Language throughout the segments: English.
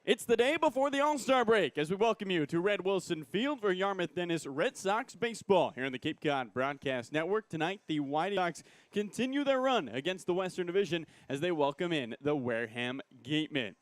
It's the day before the All-Star break as we welcome you to Red Wilson Field for Yarmouth Dennis Red Sox baseball here on the Cape Cod Broadcast Network. Tonight, the Whitey Sox continue their run against the Western Division as they welcome in the Wareham Gatemen.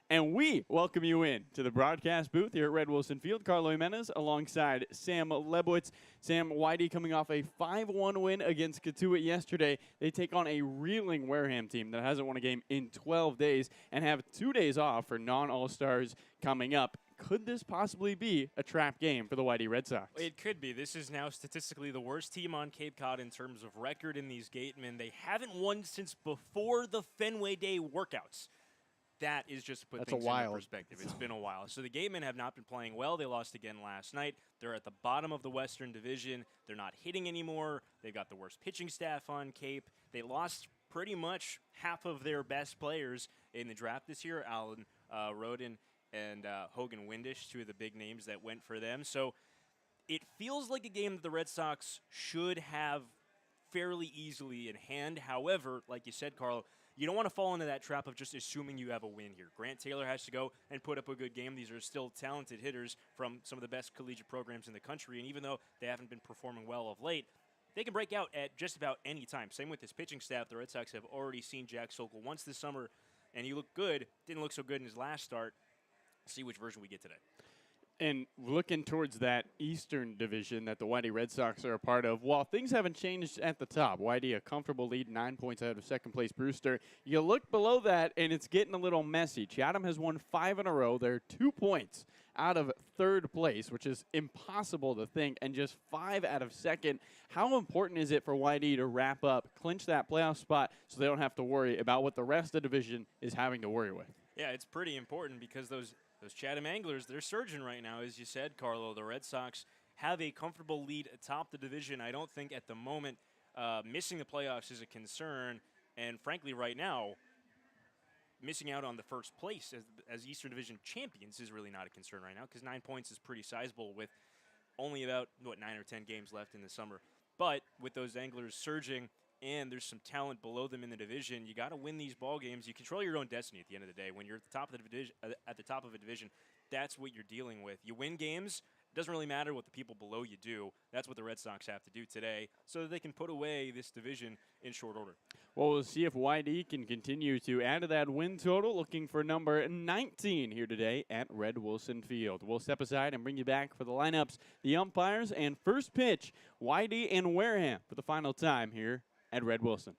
And we welcome you in to the broadcast booth here at Red Wilson Field. Carlo Jimenez alongside Sam Lebowitz. Sam, Whitey coming off a 5-1 win against Katuitt yesterday. They take on a reeling Wareham team that hasn't won a game in 12 days and have 2 days off for non-All-Stars coming up. Could this possibly be a trap game for the Whitey Red Sox? It could be. This is now statistically the worst team on Cape Cod in terms of record in these Gatemen. They haven't won since before the Fenway Day workouts. That is just to put things into perspective. It's been a while. So the Gatemen have not been playing well. They lost again last night. They're at the bottom of the Western Division. They're not hitting anymore. They've got the worst pitching staff on Cape. They lost pretty much half of their best players in the draft this year. Alan Roden and Hogan Windish, two of the big names that went for them. So it feels like a game that the Red Sox should have fairly easily in hand. However, like you said, Carlo, you don't want to fall into that trap of just assuming you have a win here. Grant Taylor has to go and put up a good game. These are still talented hitters from some of the best collegiate programs in the country, and even though they haven't been performing well of late, they can break out at just about any time. Same with this pitching staff. The Red Sox have already seen Jack Sokol once this summer, and he looked good. Didn't look so good in his last start. See which version we get today. And looking towards that Eastern Division that the Whitey Red Sox are a part of, while things haven't changed at the top, Whitey a comfortable lead, 9 points ahead of second-place Brewster. You look below that, and it's getting a little messy. Chatham has won 5 in a row. They're 2 points out of third place, which is impossible to think, and just 5 out of second. How important is it for Whitey to wrap up, clinch that playoff spot so they don't have to worry about what the rest of the division is having to worry with? Yeah, it's pretty important because those Chatham Anglers, they're surging right now, as you said, Carlo. The Red Sox have a comfortable lead atop the division. I don't think at the moment missing the playoffs is a concern. And frankly, right now, missing out on the first place as Eastern Division champions is really not a concern right now because 9 points is pretty sizable with only about, 9 or 10 games left in the summer. But with those Anglers surging and there's some talent below them in the division, you got to win these ball games. You control your own destiny at the end of the day. When you're at the top of the division, that's what you're dealing with. You win games. It doesn't really matter what the people below you do. That's what the Red Sox have to do today so that they can put away this division in short order. Well, we'll see if Whitey can continue to add to that win total, looking for number 19 here today at Red Wilson Field. We'll step aside and bring you back for the lineups, the umpires, and first pitch, Whitey and Wareham for the final time here at Red Wilson.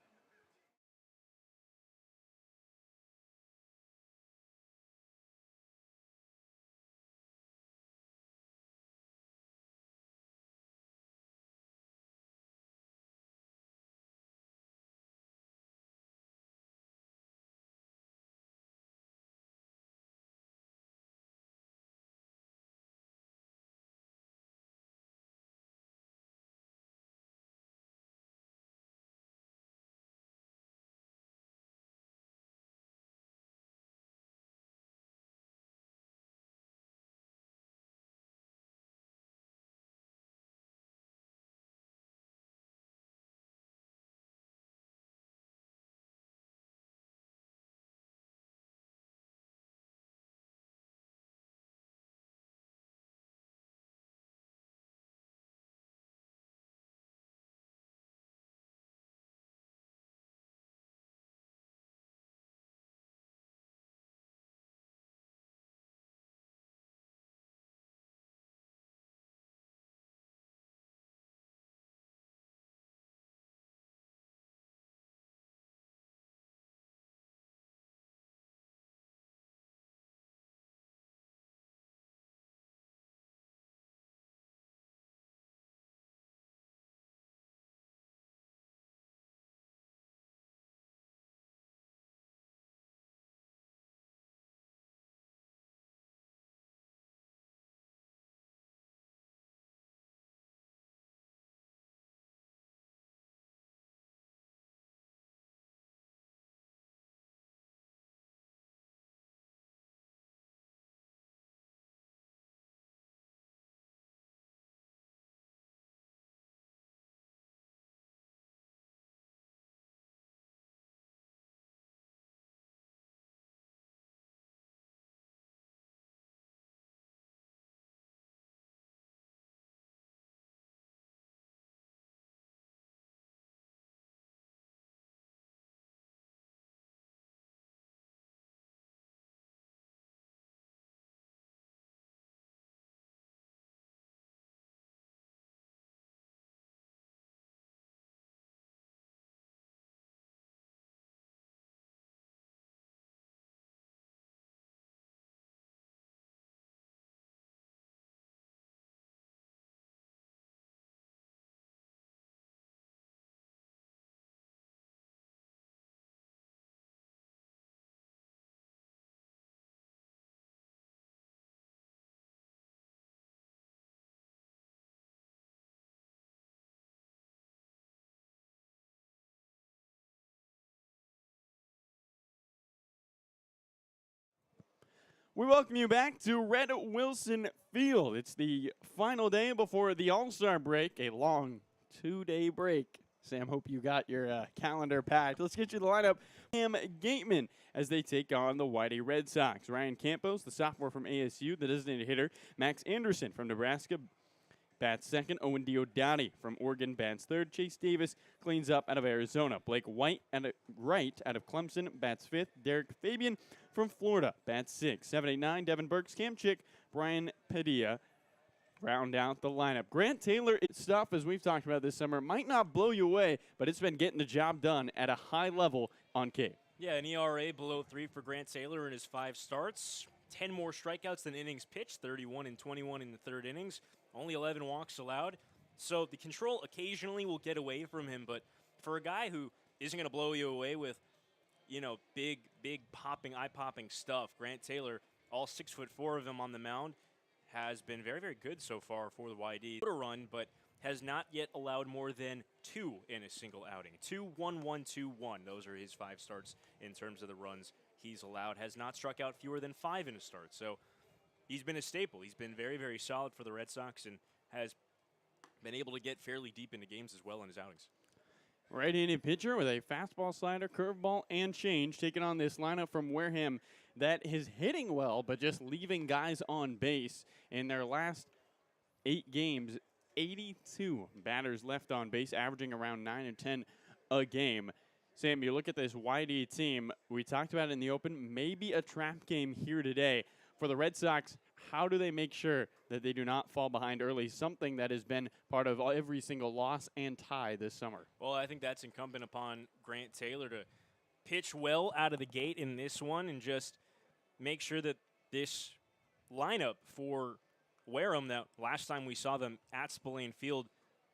We welcome you back to Red Wilson Field. It's the final day before the All-Star break, a long 2-day break. Sam, hope you got your calendar packed. Let's get you the lineup. Gatemen as they take on the Whitey Red Sox. Ryan Campos, the sophomore from ASU, the designated hitter. Max Anderson from Nebraska bats second. Owen Diodati from Oregon bats third. Chase Davis cleans up out of Arizona. Blake White right out of Clemson bats fifth. Derek Fabian from Florida bats sixth. 7, 8, 9, Devin Burks, Cam Chick, Brian Padilla round out the lineup. Grant Taylor stuff, as we've talked about this summer, might not blow you away, but it's been getting the job done at a high level on Cape. Yeah, an ERA below 3 for Grant Taylor in his 5 starts. 10 more strikeouts than innings pitched, 31 and 21 in the third innings. Only 11 walks allowed. So the control occasionally will get away from him, but for a guy who isn't going to blow you away with, you know, big popping, eye-popping stuff, Grant Taylor, all 6'4" of him on the mound, has been very, very good so far for the YD. A run, but has not yet allowed more than 2 in a single outing. 2, 1, 1, 2, 1. Those are his 5 starts in terms of the runs he's allowed. Has not struck out fewer than 5 in a start. So he's been a staple. He's been very, very solid for the Red Sox and has been able to get fairly deep into games as well in his outings. Right-handed pitcher with a fastball, slider, curveball, and change, taking on this lineup from Wareham that is hitting well, but just leaving guys on base. In their last 8 games, 82 batters left on base, averaging around 9 or 10 a game. Sam, you look at this YD team, we talked about it in the open, maybe a trap game here today. For the Red Sox, how do they make sure that they do not fall behind early, something that has been part of every single loss and tie this summer? Well, I think that's incumbent upon Grant Taylor to pitch well out of the gate in this one and just make sure that this lineup for Wareham, that last time we saw them at Spillane Field,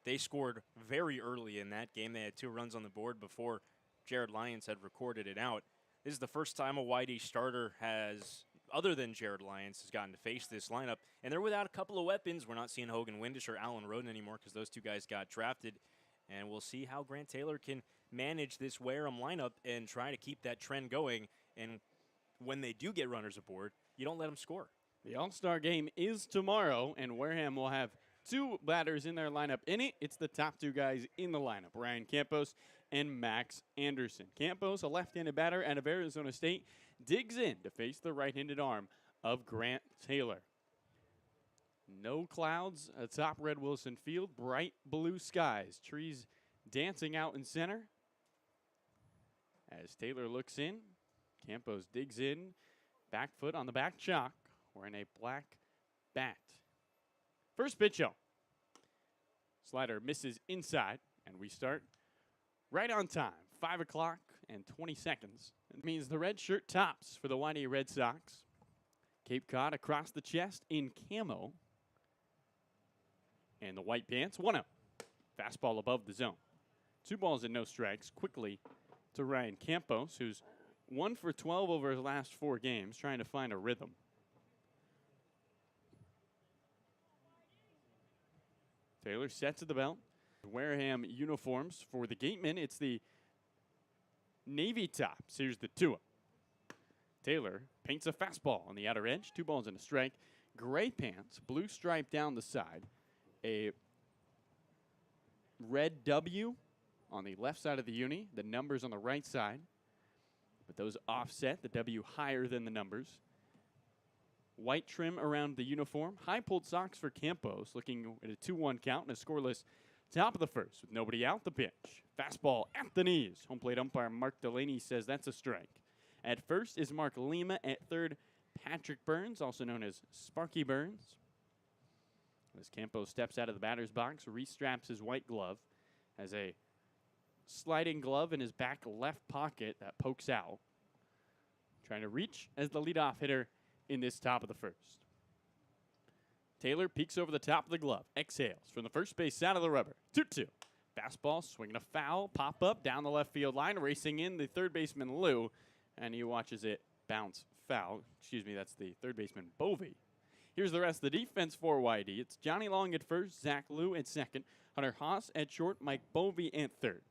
they scored very early in that game. They had 2 runs on the board before Jared Lyons had recorded it out. This is the first time a YD starter has, other than Jared Lyons, has gotten to face this lineup. And they're without a couple of weapons. We're not seeing Hogan Windish or Alan Roden anymore because those 2 guys got drafted. And we'll see how Grant Taylor can manage this Wareham lineup and try to keep that trend going. And when they do get runners aboard, you don't let them score. The All-Star game is tomorrow, and Wareham will have 2 batters in their lineup. In it, it's the top 2 guys in the lineup, Ryan Campos and Max Anderson. Campos, a left-handed batter out of Arizona State, digs in to face the right-handed arm of Grant Taylor. No clouds atop Red Wilson Field, bright blue skies, trees dancing out in center. As Taylor looks in, Campos digs in, back foot on the back chalk, wearing a black bat. First pitch out. Slider misses inside, and we start right on time. 5 o'clock and 20 seconds. It means the red shirt tops for the YD Red Sox. Cape Cod across the chest in camo. And the white pants, 1-0. Fastball above the zone. 2 balls and no strikes. Quickly to Ryan Campos, who's 1 for 12 over his last 4 games, trying to find a rhythm. Taylor sets at the belt. Wareham uniforms for the Gatemen. It's the navy tops. Here's the 2-0. Taylor paints a fastball on the outer edge. 2 balls and a strike. Gray pants, blue stripe down the side. A red W on the left side of the uni. The numbers on the right side. But those offset, the W higher than the numbers. White trim around the uniform. High-pulled socks for Campos, looking at a 2-1 count and a scoreless top of the first with nobody out. The pitch. Fastball at the knees. Home plate umpire Mark Delaney says that's a strike. At first is Mark Lima. At third, Patrick Burns, also known as Sparky Burns. As Campos steps out of the batter's box, restraps his white glove. Has a sliding glove in his back left pocket that pokes out. Trying to reach as the leadoff hitter in this top of the first. Taylor peeks over the top of the glove, exhales from the first base side of the rubber. 2-2. Fastball, swinging a foul, pop up down the left field line, racing in the third baseman Lou, and he watches it bounce foul. Excuse me, that's the third baseman Bovey. Here's the rest of the defense for YD. It's Johnny Long at first, Zach Lou at second, Hunter Haas at short, Mike Bovey at third.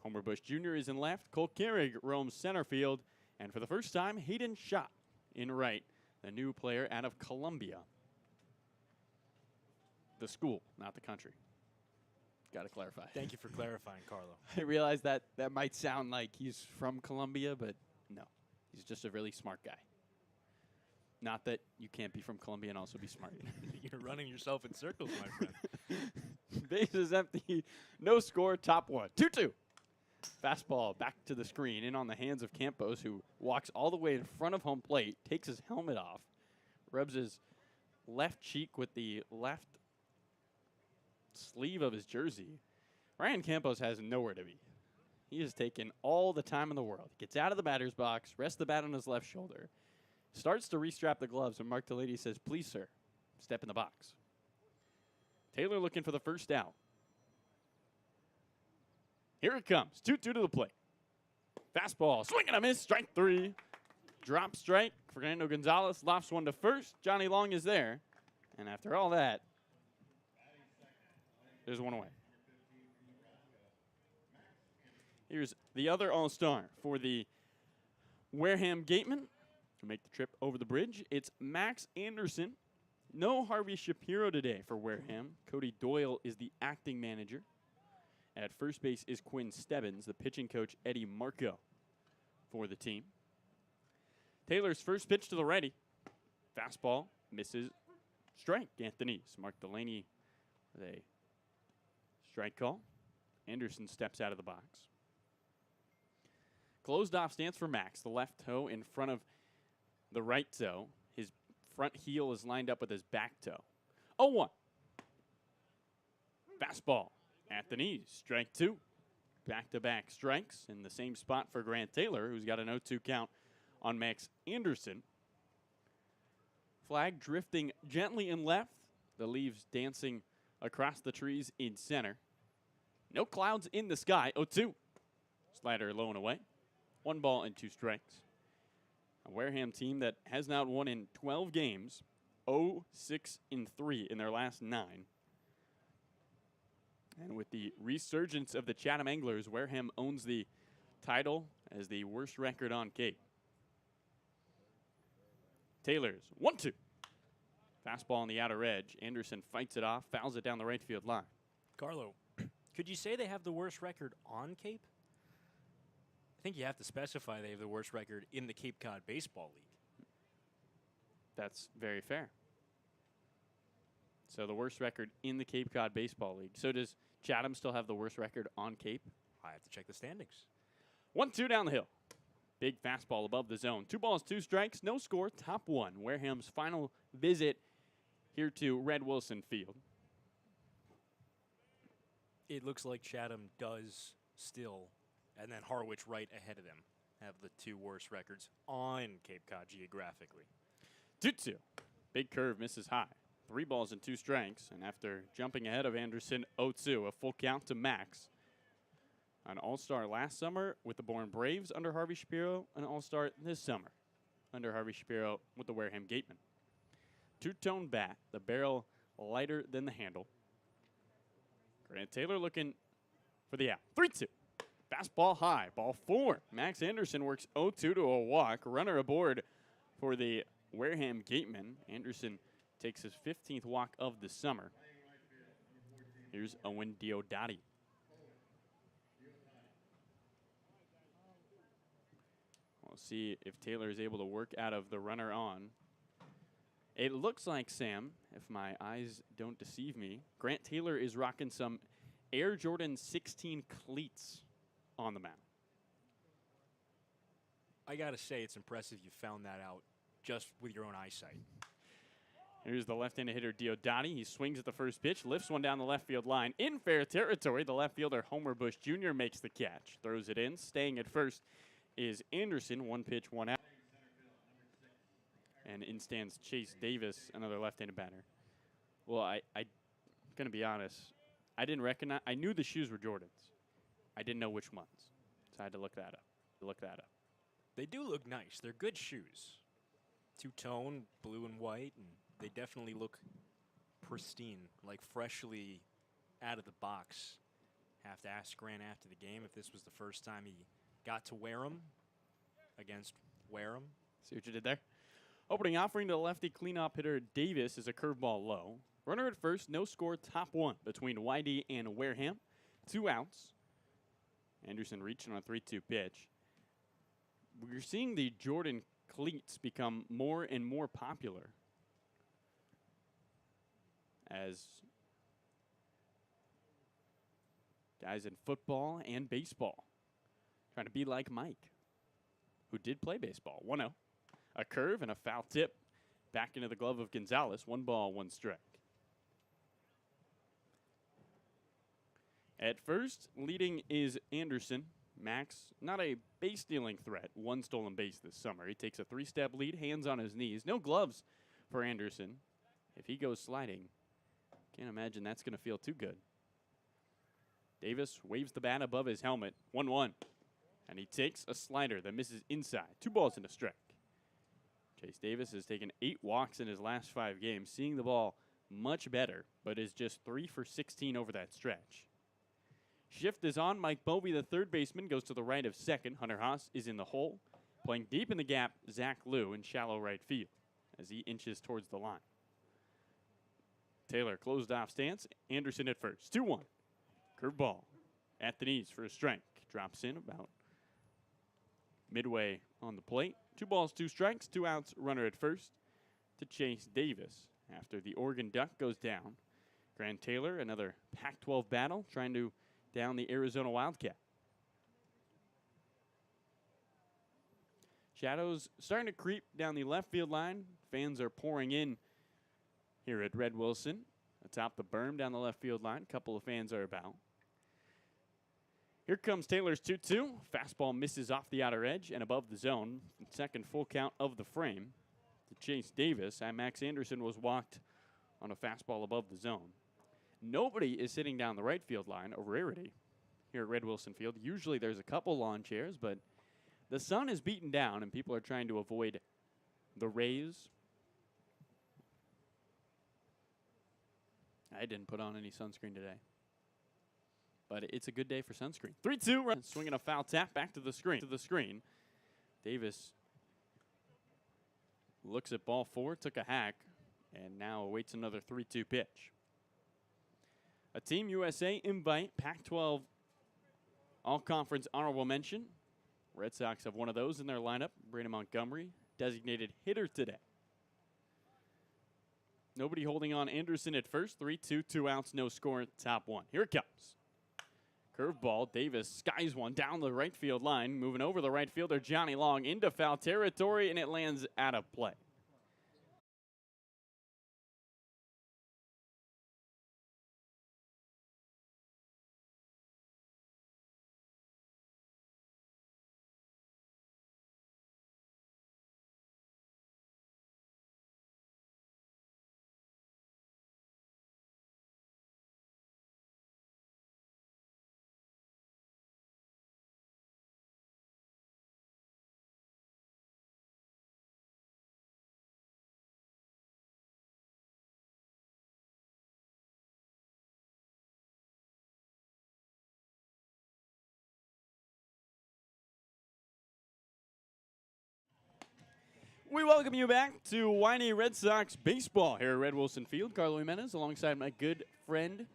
Homer Bush Jr. is in left, Cole Carrig roams center field, and for the first time, Hayden Schott in right. a new player out of Columbia. The school, not the country. Got to clarify. Thank you for clarifying, Carlo. I realize that might sound like he's from Columbia, but no. He's just a really smart guy. Not that you can't be from Columbia and also be smart. You're running yourself in circles, my friend. Base is empty. No score. Top one. 2-2. Fastball back to the screen. In on the hands of Campos, who walks all the way in front of home plate, takes his helmet off, rubs his left cheek with the left sleeve of his jersey. Ryan Campos has nowhere to be. He has taken all the time in the world. He gets out of the batter's box, rests the bat on his left shoulder, starts to restrap the gloves, and Mark Delaney says, "Please, sir, step in the box." Taylor looking for the first out. Here it comes. 2-2 to the plate. Fastball, swing and a miss, strike 3. Drop strike. Fernando Gonzalez lofts one to first. Johnny Long is there. And after all that, there's one away. Here's the other All-Star for the Wareham Gatemen to make the trip over the bridge. It's Max Anderson. No Harvey Shapiro today for Wareham. Cody Doyle is the acting manager. At first base is Quinn Stebbins, the pitching coach Eddie Marco for the team. Taylor's first pitch to the righty. Fastball misses. Strike, Anthony. Mark Delaney with a strike call. Anderson steps out of the box. Closed off stance for Max. The left toe in front of the right toe. His front heel is lined up with his back toe. 0-1. Fastball at the knees. Strike 2. Back-to-back strikes in the same spot for Grant Taylor, who's got an 0-2 count on Max Anderson. Flag drifting gently in left. The leaves dancing across the trees in center. No clouds in the sky. 0-2. Slider low and away. 1 ball and 2 strikes. A Wareham team that has not won in 12 games. 0-6-3 in their last 9. And with the resurgence of the Chatham Anglers, Wareham owns the title as the worst record on Cape. Taylor's 1-2. Fastball on the outer edge. Anderson fights it off, fouls it down the right field line. Carlo, could you say they have the worst record on Cape? I think you have to specify they have the worst record in the Cape Cod Baseball League. That's very fair. So the worst record in the Cape Cod Baseball League. So does Chatham still have the worst record on Cape? I have to check the standings. 1-2 down the hill. Big fastball above the zone. 2 balls, 2 strikes, no score, top 1. Wareham's final visit here to Red Wilson Field. It looks like Chatham does still, and then Harwich right ahead of them, have the 2 worst records on Cape Cod geographically. 2-2. Big curve misses high. 3 balls and 2 strikes. And after jumping ahead of Anderson, 0-2, a full count to Max. An all-star last summer with the Bourne Braves under Harvey Shapiro. An all-star this summer under Harvey Shapiro with the Wareham Gatemen. 2-tone bat, the barrel lighter than the handle. Grant Taylor looking for the out. 3-2. Fastball high, ball 4. Max Anderson works 0-2 to a walk. Runner aboard for the Wareham Gatemen. Anderson takes his 15th walk of the summer. Here's Owen Diodati. We'll see if Taylor is able to work out of the runner on. It looks like, Sam, if my eyes don't deceive me, Grant Taylor is rocking some Air Jordan 16 cleats on the mound. I got to say, it's impressive you found that out just with your own eyesight. Here's the left-handed hitter, Diodati. He swings at the first pitch, lifts one down the left field line. In fair territory, the left fielder, Homer Bush Jr., makes the catch. Throws it in. Staying at first is Anderson. 1 pitch, 1 out. And in stands Chase Davis, another left-handed batter. Well, I'm going to be honest. I didn't recognize. I knew the shoes were Jordans. I didn't know which ones. So I had to look that up. They do look nice. They're good shoes. 2-tone, blue and white, and they definitely look pristine, like freshly out of the box. Have to ask Grant after the game if this was the first time he got to wear them against Wareham. See what you did there? Opening offering to the lefty cleanup hitter Davis is a curveball low. Runner at first, no score, top one between YD and Wareham. 2 outs. Anderson reaching on a 3-2 pitch. We're seeing the Jordan cleats become more and more popular as guys in football and baseball trying to be like Mike, who did play baseball. 1-0. A curve and a foul tip back into the glove of Gonzalez. 1 ball, 1 strike. At first, leading is Anderson. Max, not a base-stealing threat. 1 stolen base this summer. He takes a 3-step lead, hands on his knees. No gloves for Anderson. If he goes sliding, can't imagine that's going to feel too good. Davis waves the bat above his helmet. 1-1. And he takes a slider that misses inside. 2 balls and a strike. Chase Davis has taken 8 walks in his last 5 games, seeing the ball much better, but is just 3 for 16 over that stretch. Shift is on. Mike Bovey, the third baseman, goes to the right of second. Hunter Haas is in the hole. Playing deep in the gap, Zack Liu in shallow right field as he inches towards the line. Taylor closed off stance. Anderson at first. 2-1. Curveball at the knees for a strike. Drops in about midway on the plate. 2 balls, 2 strikes, 2 outs, runner at first to Chase Davis after the Oregon Duck goes down. Grant Taylor, another Pac-12 battle, trying to down the Arizona Wildcat. Shadows starting to creep down the left field line. Fans are pouring in here at Red Wilson. Atop the berm down the left field line. A couple of fans are about. Here comes Taylor's 2-2. Fastball misses off the outer edge and above the zone. Second full count of the frame to Chase Davis. And Max Anderson was walked on a fastball above the zone. Nobody is sitting down the right field line, a rarity here at Red Wilson Field. Usually there's a couple lawn chairs, but the sun is beaten down and people are trying to avoid the rays. I didn't put on any sunscreen today, but it's a good day for sunscreen. 3-2, swinging a foul tap back to the screen. Davis looks at ball 4, took a hack, and now awaits another 3-2 pitch. A Team USA invite, Pac-12 All-Conference honorable mention. Red Sox have one of those in their lineup. Brandon Montgomery, designated hitter today. Nobody holding on Anderson at first. 3-2, 2 outs, no score, top 1. Here it comes. Curveball, Davis skies one down the right field line. Moving over the right fielder, Johnny Long, into foul territory, and it lands out of play. We welcome you back to Whiny Red Sox baseball here at Red Wilson Field. Carlo Jimenez alongside my good friend,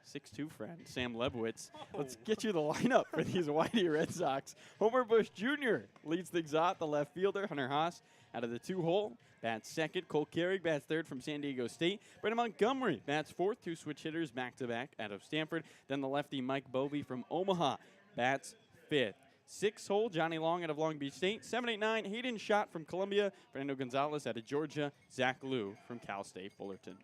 6'2" friend, Sam Lebowitz. Let's get you the lineup for these Whiny Red Sox. Homer Bush Jr. leads things off, the left fielder. Hunter Haas out of the 2-hole. Bats second. Cole Carrick bats third from San Diego State. Brandon Montgomery bats fourth. 2 switch hitters back-to-back out of Stanford. Then the lefty Mike Bovey from Omaha bats fifth. 6-hole, Johnny Long out of Long Beach State. 7-8-9, Hayden Schott from Columbia. Fernando Gonzalez out of Georgia. Zack Liu from Cal State Fullerton.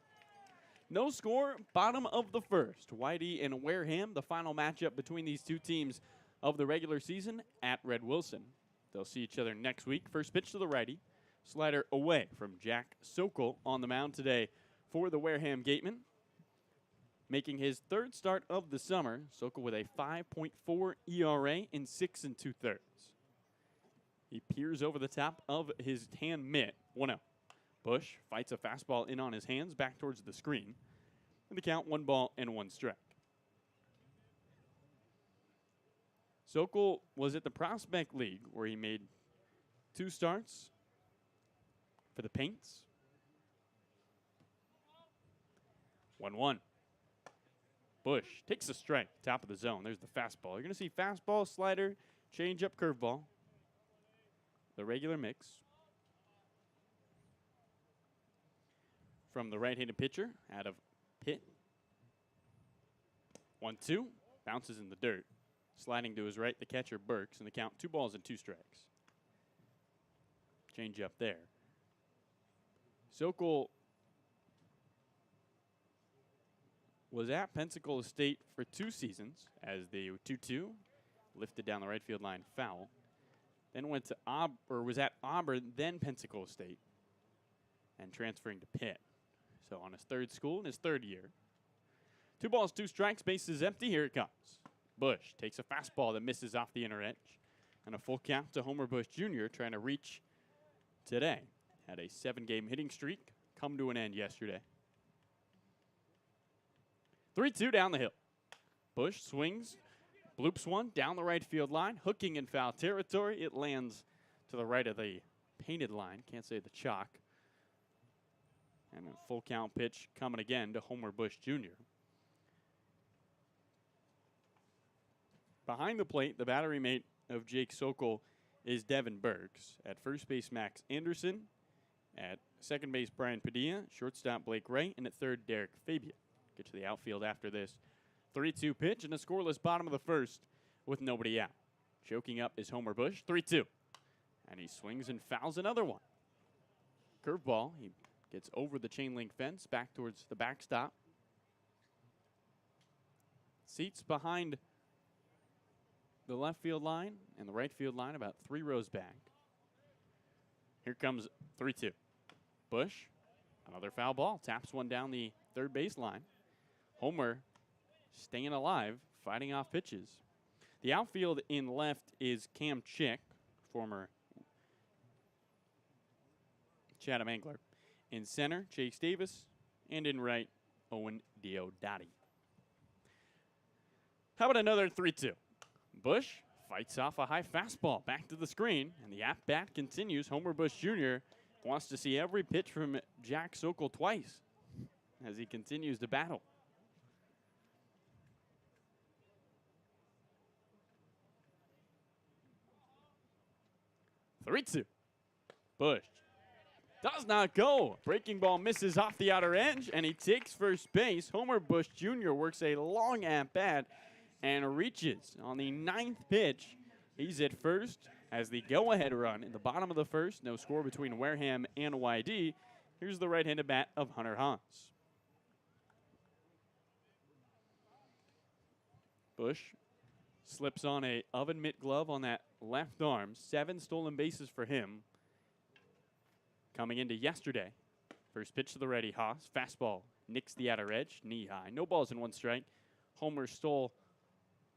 No score, bottom of the first. Whitey and Wareham, the final matchup between these two teams of the regular season at Red Wilson. They'll see each other next week. First pitch to the righty. Slider away from Jack Sokol on the mound today for the Wareham Gatemen. Making his 3rd start of the summer, Sokol with a 5.4 ERA in 6 2/3. He peers over the top of his tan mitt. 1-0. Bush fights a fastball in on his hands back towards the screen. And the count 1 ball and 1 strike. Sokol was at the Prospect League where he made 2 starts for the Paints. 1-1. Bush takes a strike, top of the zone. There's the fastball. You're going to see fastball, slider, changeup, curveball. The regular mix. From the right-handed pitcher out of Pitt. 1-2. Bounces in the dirt. Sliding to his right, the catcher, Burks, and the count 2 balls and 2 strikes. Change up there. Sokol was at Pensacola State for 2 seasons as the 2-2 lifted down the right field line foul. Then went to was at Auburn, then Pensacola State, and transferring to Pitt. So on his 3rd school in his 3rd year. 2 balls, 2 strikes, base is empty. Here it comes. Bush takes a fastball that misses off the inner edge. And a full count to Homer Bush Jr. trying to reach today. Had a 7-game hitting streak come to an end yesterday. 3-2 down the hill. Bush swings, bloops one down the right field line, hooking in foul territory. It lands to the right of the painted line. Can't say the chalk. And a full count pitch coming again to Homer Bush Jr. Behind the plate, the battery mate of Jake Sokol is Devin Burks. At first base, Max Anderson. At second base, Brian Padilla. Shortstop, Blake Wright. And at third, Derek Fabian. Get to the outfield after this 3-2 pitch and a scoreless bottom of the 1st with nobody out. Choking up is Homer Bush, 3-2. And he swings and fouls another one. Curveball, he gets over the chain link fence back towards the backstop. Seats behind the left field line and the right field line about 3 rows back. Here comes 3-2. Bush, another foul ball, taps one down the third base line. Homer staying alive, fighting off pitches. The outfield in left is Cam Chick, former Chatham Angler. In center, Chase Davis. And in right, Owen Diodati. How about another 3-2? Bush fights off a high fastball back to the screen, and the at-bat continues. Homer Bush Jr. wants to see every pitch from Jack Sokol twice as he continues to battle. Three-two. Bush does not go. Breaking ball misses off the outer edge, and he takes first base. Homer Bush Jr. works a long at-bat and reaches on the 9th pitch. He's at first as the go-ahead run in the bottom of the 1st. No score between Wareham and YD. Here's the right-handed bat of Hunter Haas. Bush slips on a oven mitt glove on that left arm. 7 stolen bases for him. Coming into yesterday. First pitch to the ready, Haas. Fastball nicks the outer edge, knee high. No balls and 1 strike. Homer stole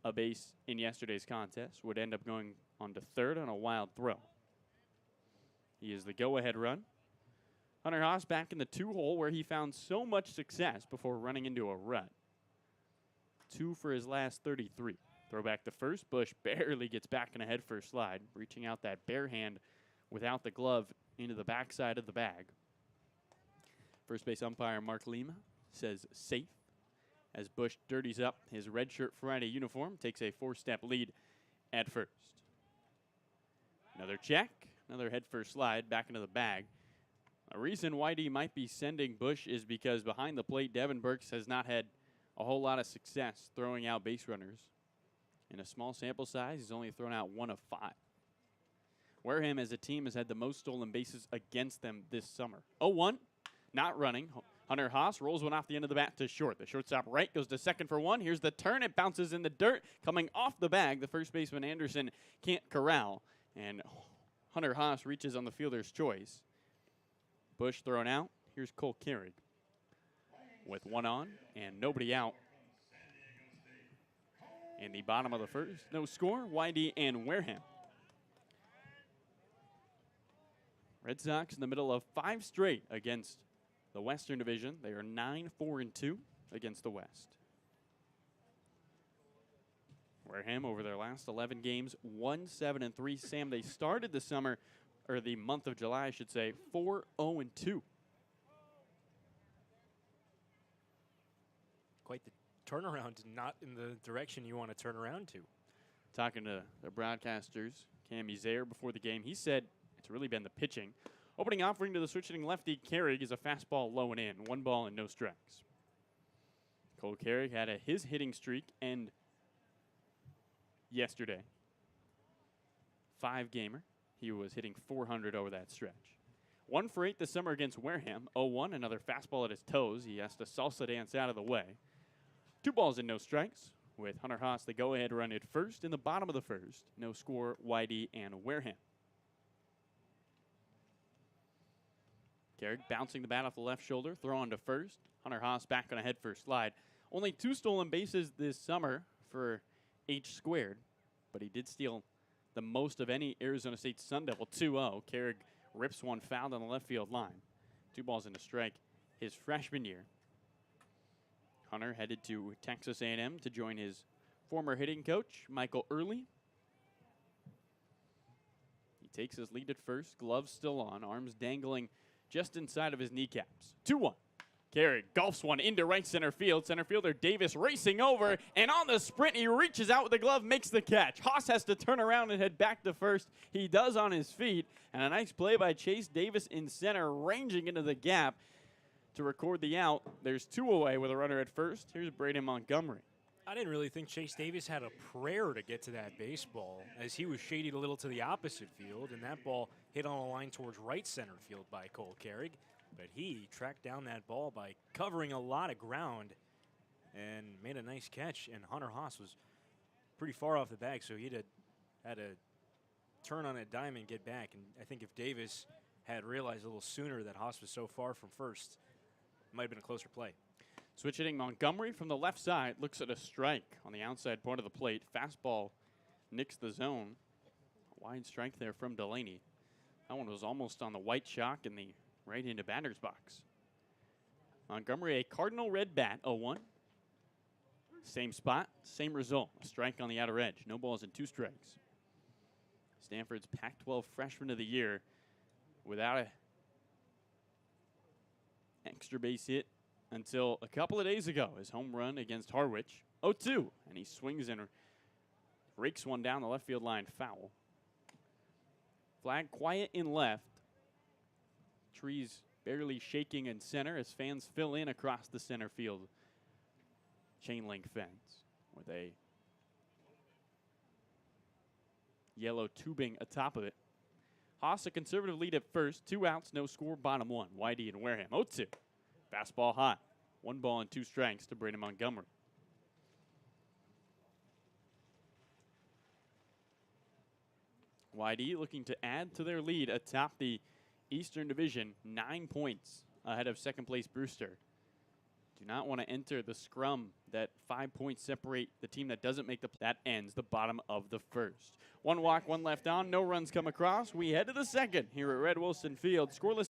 a base in yesterday's contest. Would end up going on to third on a wild throw. He is the go-ahead run. Hunter Haas back in the 2-hole where he found so much success before running into a rut. 2 for his last 33. Throw back to first. Bush barely gets back in a head-first slide, reaching out that bare hand without the glove into the backside of the bag. First base umpire Mark Lima says safe as Bush dirties up his red shirt Friday uniform, takes a 4-step lead at first. Another check, another head-first slide back into the bag. A reason YD might be sending Bush is because behind the plate, Devin Burks has not had a whole lot of success throwing out base runners. In a small sample size, he's only thrown out 1 of 5. Wareham as a team has had the most stolen bases against them this summer. 0-1, not running. Hunter Haas rolls one off the end of the bat to short. The shortstop right goes to second for 1. Here's the turn. It bounces in the dirt. Coming off the bag, the first baseman Anderson can't corral. And Hunter Haas reaches on the fielder's choice. Bush thrown out. Here's Cole Carrig with 1 on and nobody out. In the bottom of the 1st, no score, YD and Wareham. Red Sox in the middle of 5 straight against the Western Division. They are 9-4-2 against the West. Wareham over their last 11 games, 1-7-3. Sam, they started the summer or the month of July, I should say, 4-0-2. Quite the turnaround, not in the direction you want to turn around to. Talking to the broadcasters, Cam Zaire before the game, he said it's really been the pitching. Opening offering to the switch-hitting lefty, Carrig is a fastball low and in. 1 ball and no strikes. Cole Carrig had his hitting streak end yesterday. 5-gamer. He was hitting .400 over that stretch. 1 for 8 this summer against Wareham. 0-1, another fastball at his toes. He has to salsa dance out of the way. 2 balls and no strikes, with Hunter Haas the go-ahead run at first in the bottom of the first. No score, Whitey and Wareham. Carrig bouncing the bat off the left shoulder, throw on to first. Hunter Haas back on a head-first slide. Only 2 stolen bases this summer for H squared, but he did steal the most of any Arizona State Sun Devil. 2-0. Carrig rips one foul down the left field line. 2 balls and a strike his freshman year. Hunter headed to Texas A&M to join his former hitting coach, Michael Early. He takes his lead at first, gloves still on, arms dangling just inside of his kneecaps. 2-1. Carrig golfs one into right center field. Center fielder Davis racing over, and on the sprint, he reaches out with the glove, makes the catch. Haas has to turn around and head back to first. He does on his feet, and a nice play by Chase Davis in center, ranging into the gap to record the out. There's 2 away with a runner at first. Here's Braden Montgomery. I didn't really think Chase Davis had a prayer to get to that baseball, as he was shaded a little to the opposite field, and that ball hit on a line towards right center field by Cole Carrig. But he tracked down that ball by covering a lot of ground and made a nice catch. And Hunter Haas was pretty far off the bag, so he had to turn on a dime and get back. And I think if Davis had realized a little sooner that Haas was so far from first, it might have been a closer play. Switch hitting Montgomery from the left side, looks at a strike on the outside part of the plate. Fastball nicks the zone. Wide strike there from Delaney. That one was almost on the white chalk in the right into batter's box. Montgomery, a cardinal red bat, 0-1. Same spot, same result. A strike on the outer edge. No balls and 2 strikes. Stanford's Pac-12 freshman of the year without a extra base hit until a couple of days ago. His home run against Harwich, 0-2. And he swings and rakes one down the left field line, foul. Flag quiet in left. Trees barely shaking in center as fans fill in across the center field chain link fence with a yellow tubing atop of it. Haas a conservative lead at first. 2 outs, no score, bottom 1. Whitey and Wareham, 0-2. Fastball hot. 1 ball and 2 strikes to Braden Montgomery. Whitey looking to add to their lead atop the Eastern Division, 9 points ahead of second place Brewster. Do not want to enter the scrum that 5 points separate the team that doesn't make that ends the bottom of the first. 1 walk, 1 left on, no runs come across. We head to the second here at Red Wilson Field. Scoreless